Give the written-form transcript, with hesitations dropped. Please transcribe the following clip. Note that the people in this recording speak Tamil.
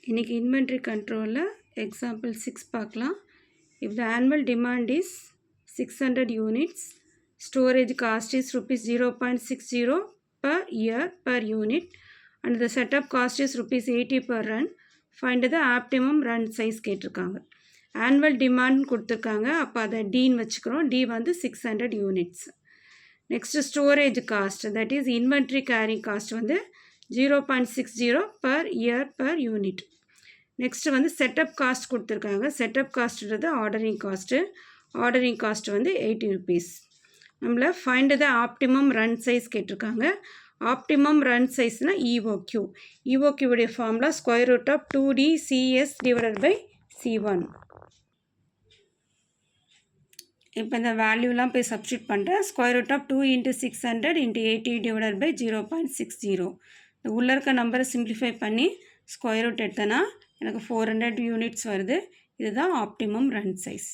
இன்றைக்கி இன்வென்ட்ரி கண்ட்ரோலில் எக்ஸாம்பிள் 6 பார்க்கலாம். If the annual demand is 600 units, storage cost is rupees 0.60 per year per unit and the setup cost is rupees 80 per run. Find the optimum run size கேட்டிருக்காங்க. ஆனுவல் டிமாண்ட் கொடுத்துருக்காங்க. அப்போ அதை டீன்னு வச்சுக்கிறோம். டி வந்து 600 units. Next storage cost, that is inventory carrying cost வந்து 0.60 per year per unit. Next வந்து செட்டப் காஸ்ட் கொடுத்துருக்காங்க. செட்டப் காஸ்ட்டுன்றது ஆர்டரிங் காஸ்ட் வந்து 80 ருபீஸ். நம்மளை find the optimum run size கேட்டிருக்காங்க. ஆப்டிமம் ரன் சைஸ்னால் இஓக்யூ. இஓக்யூவுடைய ஃபார்முலா √2DCS / C1. இப்போ இந்த வேல்யூலாம் போய் சப்ஸ்டியூட் பண்ணுறேன். √2 × 600 × 80 / 0.60. இந்த உள்ளே இருக்க நம்பரை சிம்பிளிஃபை பண்ணி ஸ்கொயர் ரூட் எடுத்தேன்னா எனக்கு 400 யூனிட்ஸ் வருது. இதுதான் ஆப்டிமம் ரன் சைஸ்.